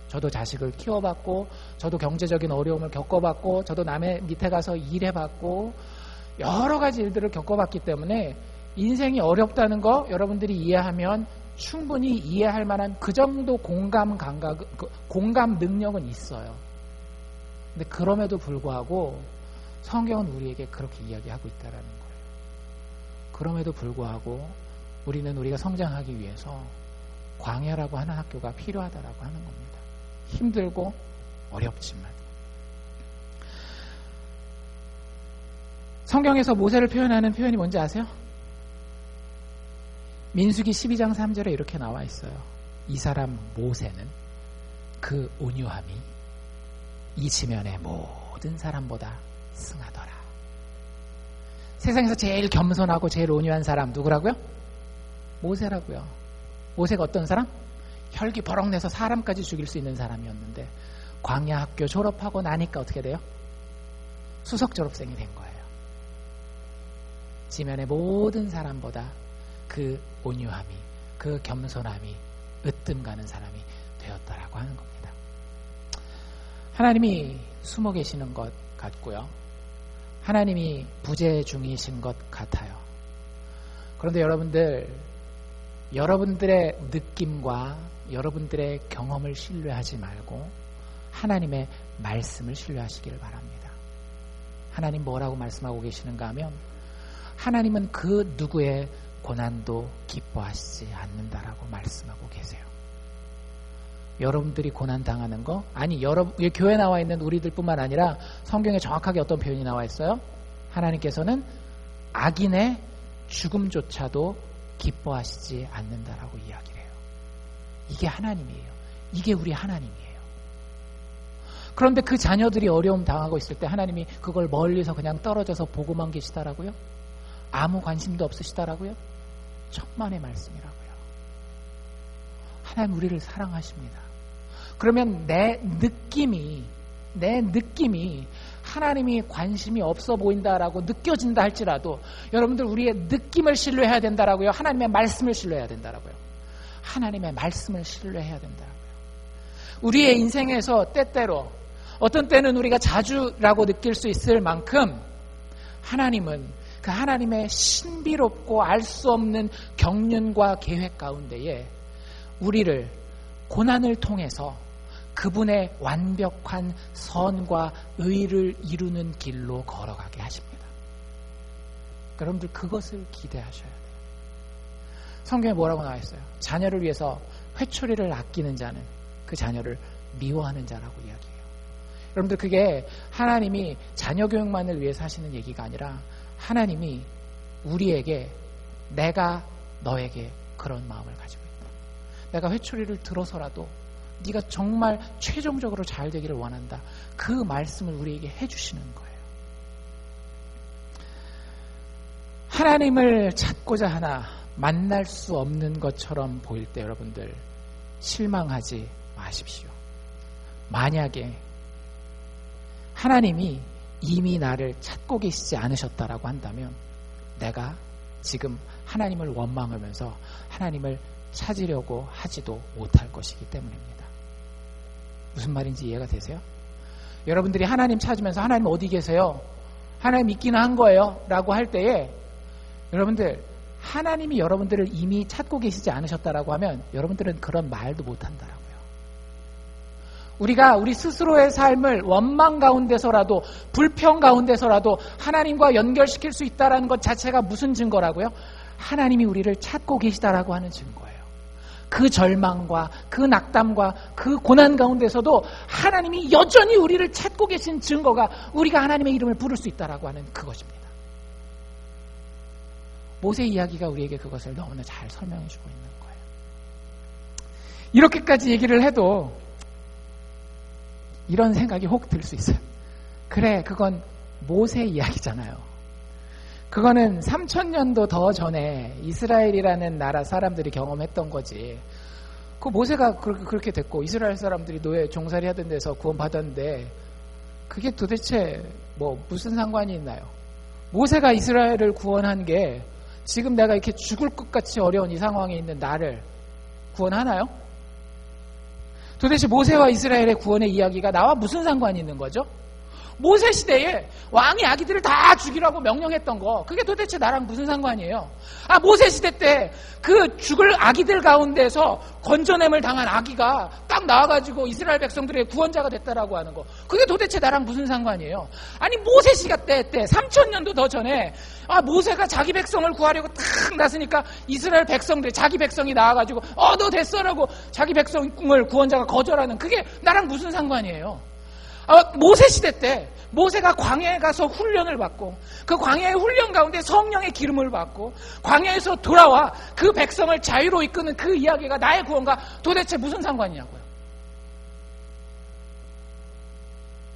저도 자식을 키워봤고, 저도 경제적인 어려움을 겪어봤고, 저도 남의 밑에 가서 일해봤고, 여러 가지 일들을 겪어봤기 때문에 인생이 어렵다는 거 여러분들이 이해하면 충분히 이해할 만한 그 정도 공감 감각, 공감 능력은 있어요. 근데 그럼에도 불구하고 성경은 우리에게 그렇게 이야기하고 있다는 거예요. 그럼에도 불구하고 우리는 우리가 성장하기 위해서 광야라고 하는 학교가 필요하다라고 하는 겁니다. 힘들고 어렵지만. 성경에서 모세를 표현하는 표현이 뭔지 아세요? 민수기 12장 3절에 이렇게 나와 있어요. 이 사람 모세는 그 온유함이 이 지면의 모든 사람보다 승하더라. 세상에서 제일 겸손하고 제일 온유한 사람 누구라고요? 모세라고요. 모세가 어떤 사람? 혈기 버럭 내서 사람까지 죽일 수 있는 사람이었는데 광야 학교 졸업하고 나니까 어떻게 돼요? 수석 졸업생이 된 거예요. 지면의 모든 사람보다 그 온유함이, 그 겸손함이 으뜸 가는 사람이 되었다라고 하는 겁니다. 하나님이 숨어 계시는 것 같고요. 하나님이 부재 중이신 것 같아요. 그런데 여러분들의 느낌과 여러분들의 경험을 신뢰하지 말고 하나님의 말씀을 신뢰하시길 바랍니다. 하나님 뭐라고 말씀하고 계시는가 하면 하나님은 그 누구의 고난도 기뻐하시지 않는다라고 말씀하고 계세요. 여러분들이 고난당하는 거, 아니 교회 나와 있는 우리들 뿐만 아니라 성경에 정확하게 어떤 표현이 나와 있어요? 하나님께서는 악인의 죽음조차도 기뻐하시지 않는다라고 이야기를 해요. 이게 하나님이에요. 이게 우리 하나님이에요. 그런데 그 자녀들이 어려움 당하고 있을 때 하나님이 그걸 멀리서 그냥 떨어져서 보고만 계시다라고요? 아무 관심도 없으시다라고요? 천만의 말씀이라고요. 하나님 우리를 사랑하십니다. 그러면 내 느낌이 내 느낌이 하나님이 관심이 없어 보인다라고 느껴진다 할지라도 여러분들 우리의 느낌을 신뢰해야 된다라고요. 하나님의 말씀을 신뢰해야 된다라고요. 하나님의 말씀을 신뢰해야 된다라고요. 우리의 인생에서 때때로 어떤 때는 우리가 자주라고 느낄 수 있을 만큼 하나님은 그 하나님의 신비롭고 알 수 없는 경륜과 계획 가운데에 우리를 고난을 통해서 그분의 완벽한 선과 의를 이루는 길로 걸어가게 하십니다. 여러분들 그것을 기대하셔야 돼요. 성경에 뭐라고 나와 있어요? 자녀를 위해서 회초리를 아끼는 자는 그 자녀를 미워하는 자라고 이야기해요. 여러분들 그게 하나님이 자녀 교육만을 위해서 하시는 얘기가 아니라 하나님이 우리에게 내가 너에게 그런 마음을 가지고 있다. 내가 회초리를 들어서라도 네가 정말 최종적으로 잘 되기를 원한다. 그 말씀을 우리에게 해주시는 거예요. 하나님을 찾고자 하나 만날 수 없는 것처럼 보일 때 여러분들 실망하지 마십시오. 만약에 하나님이 이미 나를 찾고 계시지 않으셨다라고 한다면 내가 지금 하나님을 원망하면서 하나님을 찾으려고 하지도 못할 것이기 때문입니다. 무슨 말인지 이해가 되세요? 여러분들이 하나님 찾으면서 하나님 어디 계세요? 하나님 있기는 한 거예요? 라고 할 때에 여러분들 하나님이 여러분들을 이미 찾고 계시지 않으셨다라고 하면 여러분들은 그런 말도 못한다라고요. 우리가 우리 스스로의 삶을 원망 가운데서라도 불평 가운데서라도 하나님과 연결시킬 수 있다는 것 자체가 무슨 증거라고요? 하나님이 우리를 찾고 계시다라고 하는 증거예요. 그 절망과 그 낙담과 그 고난 가운데서도 하나님이 여전히 우리를 찾고 계신 증거가 우리가 하나님의 이름을 부를 수 있다라고 하는 그것입니다. 모세 이야기가 우리에게 그것을 너무나 잘 설명해 주고 있는 거예요. 이렇게까지 얘기를 해도 이런 생각이 혹 들 수 있어요. 그래, 그건 모세 이야기잖아요. 그거는 3000년도 더 전에 이스라엘이라는 나라 사람들이 경험했던 거지. 그 모세가 그렇게 됐고 이스라엘 사람들이 노예 종살이 하던 데서 구원받았는데 그게 도대체 뭐 무슨 상관이 있나요? 모세가 이스라엘을 구원한 게 지금 내가 이렇게 죽을 것 같이 어려운 이 상황에 있는 나를 구원하나요? 도대체 모세와 이스라엘의 구원의 이야기가 나와 무슨 상관이 있는 거죠? 모세 시대에 왕이 아기들을 다 죽이라고 명령했던 거 그게 도대체 나랑 무슨 상관이에요? 모세 시대 때 그 죽을 아기들 가운데서 건져냄을 당한 아기가 딱 나와가지고 이스라엘 백성들의 구원자가 됐다라고 하는 거 그게 도대체 나랑 무슨 상관이에요? 아니 모세 시대 때 3000년도 더 전에 모세가 자기 백성을 구하려고 탁 나서니까 이스라엘 백성들 자기 백성이 나와가지고 너 됐어라고 자기 백성을 구원자가 거절하는 그게 나랑 무슨 상관이에요? 모세 시대 때 모세가 광야에 가서 훈련을 받고 그 광야의 훈련 가운데 성령의 기름을 받고 광야에서 돌아와 그 백성을 자유로 이끄는 그 이야기가 나의 구원과 도대체 무슨 상관이냐고요.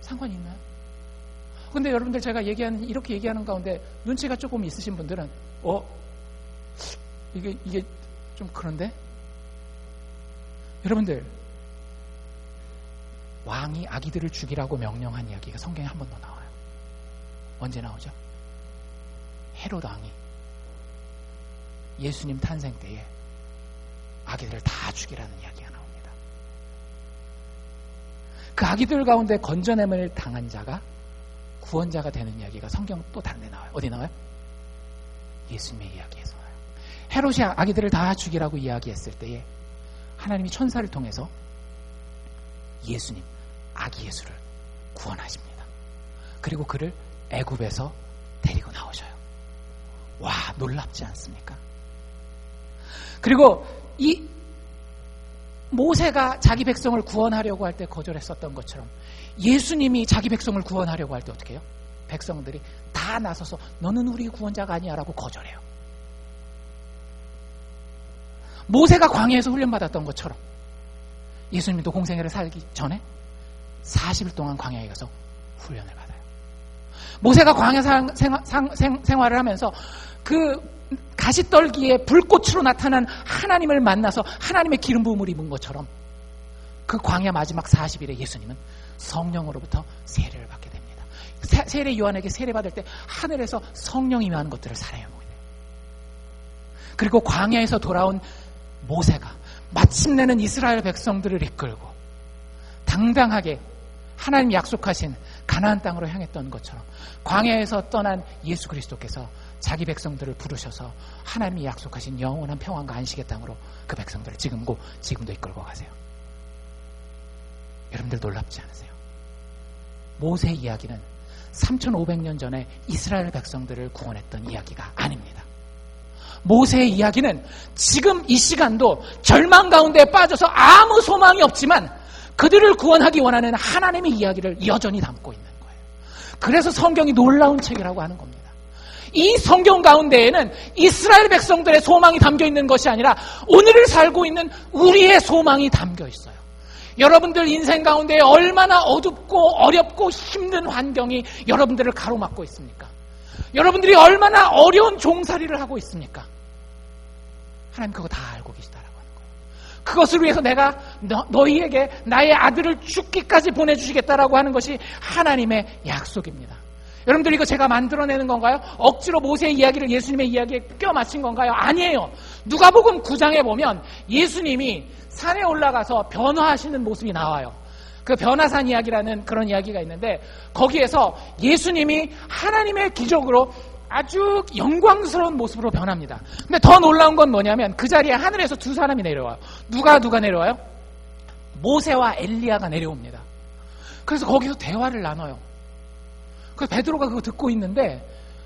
상관이 있나요? 근데 여러분들 제가 이렇게 얘기하는 가운데 눈치가 조금 있으신 분들은 이게 좀 그런데? 여러분들 왕이 아기들을 죽이라고 명령한 이야기가 성경에 한 번 더 나와요. 언제 나오죠? 헤롯 왕이 예수님 탄생 때에 아기들을 다 죽이라는 이야기가 나옵니다. 그 아기들 가운데 건져냄을 당한 자가 구원자가 되는 이야기가 성경 또 다른 데 나와요. 어디 나와요? 예수님의 이야기에서 나와요. 헤롯이 아기들을 다 죽이라고 이야기했을 때에 하나님이 천사를 통해서 예수님, 아기 예수를 구원하십니다. 그리고 그를 애굽에서 데리고 나오셔요. 와, 놀랍지 않습니까? 그리고 이 모세가 자기 백성을 구원하려고 할 때 거절했었던 것처럼 예수님이 자기 백성을 구원하려고 할 때 어떻게 해요? 백성들이 다 나서서 너는 우리 구원자가 아니야 라고 거절해요. 모세가 광야에서 훈련받았던 것처럼 예수님도 공생애를 살기 전에 40일 동안 광야에 가서 훈련을 받아요. 모세가 광야 생활을 하면서 그 가시떨기에 불꽃으로 나타난 하나님을 만나서 하나님의 기름 부음을 입은 것처럼 그 광야 마지막 40일에 예수님은 성령으로부터 세례를 받게 됩니다. 세례 요한에게 세례받을 때 하늘에서 성령이 임하는 것들을 사람이 보게 돼요. 그리고 광야에서 돌아온 모세가 마침내는 이스라엘 백성들을 이끌고 당당하게 하나님 약속하신 가나안 땅으로 향했던 것처럼 광야에서 떠난 예수 그리스도께서 자기 백성들을 부르셔서 하나님이 약속하신 영원한 평안과 안식의 땅으로 그 백성들을 지금도 이끌고 가세요. 여러분들 놀랍지 않으세요? 모세 이야기는 3500년 전에 이스라엘 백성들을 구원했던 이야기가 아닙니다. 모세의 이야기는 지금 이 시간도 절망 가운데 빠져서 아무 소망이 없지만 그들을 구원하기 원하는 하나님의 이야기를 여전히 담고 있는 거예요. 그래서 성경이 놀라운 책이라고 하는 겁니다. 이 성경 가운데에는 이스라엘 백성들의 소망이 담겨 있는 것이 아니라 오늘을 살고 있는 우리의 소망이 담겨 있어요. 여러분들 인생 가운데 얼마나 어둡고 어렵고 힘든 환경이 여러분들을 가로막고 있습니까? 여러분들이 얼마나 어려운 종살이를 하고 있습니까? 하나님 그거 다 알고 계시다라고 하는 거예요. 그것을 위해서 내가 너희에게 나의 아들을 죽기까지 보내주시겠다라고 하는 것이 하나님의 약속입니다. 여러분들 이거 제가 만들어내는 건가요? 억지로 모세의 이야기를 예수님의 이야기에 껴맞춘 건가요? 아니에요. 누가복음 9장에 보면 예수님이 산에 올라가서 변화하시는 모습이 나와요. 그 변화산 이야기라는 그런 이야기가 있는데 거기에서 예수님이 하나님의 기적으로 아주 영광스러운 모습으로 변합니다. 근데 더 놀라운 건 뭐냐면 그 자리에 하늘에서 두 사람이 내려와요. 누가 내려와요? 모세와 엘리야가 내려옵니다. 그래서 거기서 대화를 나눠요. 그래서 베드로가 그거 듣고 있는데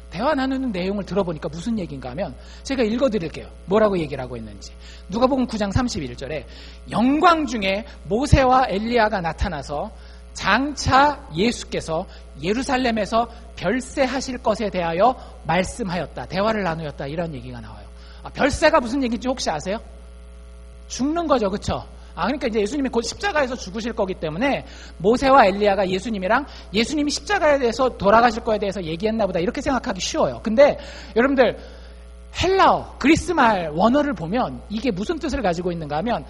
대화 나누는 내용을 들어보니까 무슨 얘기인가 하면 제가 읽어드릴게요. 뭐라고 얘기를 하고 있는지. 누가복음 9장 31절에 영광 중에 모세와 엘리야가 나타나서 장차 예수께서 예루살렘에서 별세하실 것에 대하여 말씀하였다. 대화를 나누었다. 이런 얘기가 나와요. 별세가 무슨 얘기인지 혹시 아세요? 죽는 거죠. 그렇죠? 그러니까 이제 예수님이 곧 십자가에서 죽으실 거기 때문에 모세와 엘리야가 예수님이랑 예수님이 십자가에 대해서 돌아가실 거에 대해서 얘기했나 보다 이렇게 생각하기 쉬워요. 근데 여러분들 헬라어, 그리스 말 원어를 보면 이게 무슨 뜻을 가지고 있는가 하면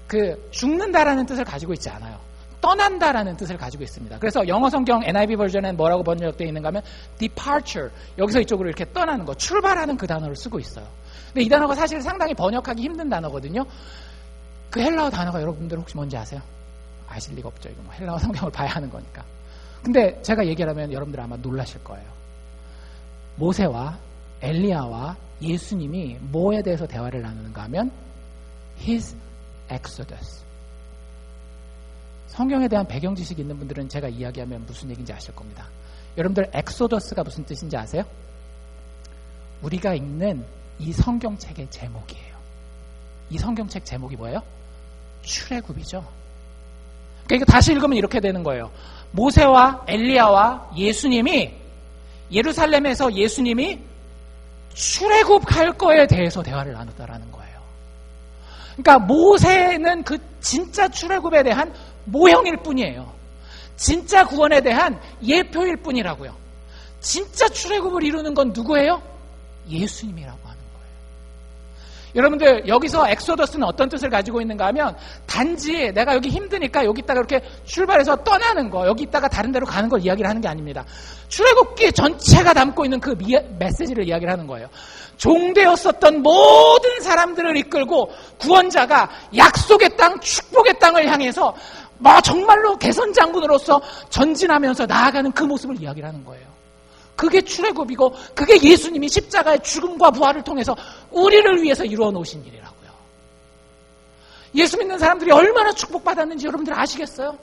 그 죽는다라는 뜻을 가지고 있지 않아요. 떠난다라는 뜻을 가지고 있습니다. 그래서 영어 성경 NIV 버전엔 뭐라고 번역되어 있는가 하면 departure, 여기서 이쪽으로 이렇게 떠나는 거, 출발하는 그 단어를 쓰고 있어요. 근데 이 단어가 사실 상당히 번역하기 힘든 단어거든요. 그 헬라어 단어가 여러분들 혹시 뭔지 아세요? 아실 리가 없죠. 이거 뭐 헬라어 성경을 봐야 하는 거니까. 근데 제가 얘기를 하면 여러분들 아마 놀라실 거예요. 모세와 엘리야와 예수님이 뭐에 대해서 대화를 나누는가 하면 His Exodus. 성경에 대한 배경 지식이 있는 분들은 제가 이야기하면 무슨 얘기인지 아실 겁니다. 여러분들 엑소더스가 무슨 뜻인지 아세요? 우리가 읽는 이 성경책의 제목이에요. 이 성경책 제목이 뭐예요? 출애굽이죠. 그러니까 다시 읽으면 이렇게 되는 거예요. 모세와 엘리야와 예수님이 예루살렘에서 예수님이 출애굽할 거에 대해서 대화를 나눴다라는 거예요. 그러니까 모세는 그 진짜 출애굽에 대한 모형일 뿐이에요. 진짜 구원에 대한 예표일 뿐이라고요. 진짜 출애굽을 이루는 건 누구예요? 예수님이라고 하는 거예요. 여러분들 여기서 엑소더스는 어떤 뜻을 가지고 있는가 하면 단지 내가 여기 힘드니까 여기 있다가 이렇게 출발해서 떠나는 거, 여기 있다가 다른 데로 가는 걸 이야기를 하는 게 아닙니다. 출애굽기 전체가 담고 있는 그 메시지를 이야기를 하는 거예요. 종되었었던 모든 사람들을 이끌고 구원자가 약속의 땅, 축복의 땅을 향해서 정말로 개선장군으로서 전진하면서 나아가는 그 모습을 이야기를 하는 거예요. 그게 출애굽이고 그게 예수님이 십자가의 죽음과 부활을 통해서 우리를 위해서 이루어 놓으신 일이라고요. 예수 믿는 사람들이 얼마나 축복받았는지 여러분들 아시겠어요?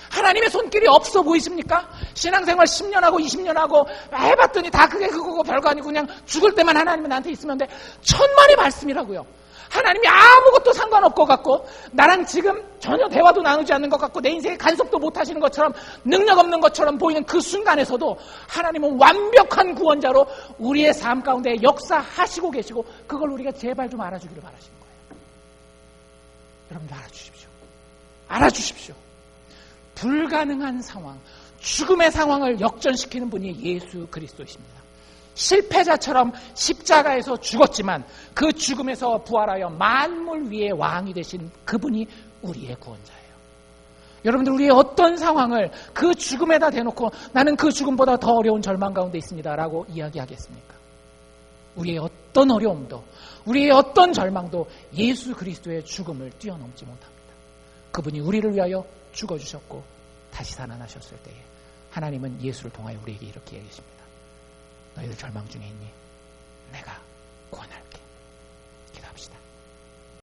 하나님의 손길이 없어 보이십니까? 신앙생활 10년하고 20년하고 해봤더니 다 그게 그거고 별거 아니고 그냥 죽을 때만 하나님이 나한테 있으면 돼. 천만의 말씀이라고요. 하나님이 아무것도 상관없고 같고 나랑 지금 전혀 대화도 나누지 않는 것 같고 내 인생에 간섭도 못하시는 것처럼 능력 없는 것처럼 보이는 그 순간에서도 하나님은 완벽한 구원자로 우리의 삶 가운데 역사하시고 계시고 그걸 우리가 제발 좀 알아주기를 바라시는 거예요. 여러분들 알아주십시오. 알아주십시오. 불가능한 상황, 죽음의 상황을 역전시키는 분이 예수 그리스도이십니다. 실패자처럼 십자가에서 죽었지만 그 죽음에서 부활하여 만물 위의 왕이 되신 그분이 우리의 구원자예요. 여러분들 우리의 어떤 상황을 그 죽음에다 대놓고 나는 그 죽음보다 더 어려운 절망 가운데 있습니다 라고 이야기하겠습니까? 우리의 어떤 어려움도 우리의 어떤 절망도 예수 그리스도의 죽음을 뛰어넘지 못합니다. 그분이 우리를 위하여 죽어주셨고 다시 살아나셨을 때에 하나님은 예수를 통하여 우리에게 이렇게 얘기하십니다. 너희들 절망 중에 있니?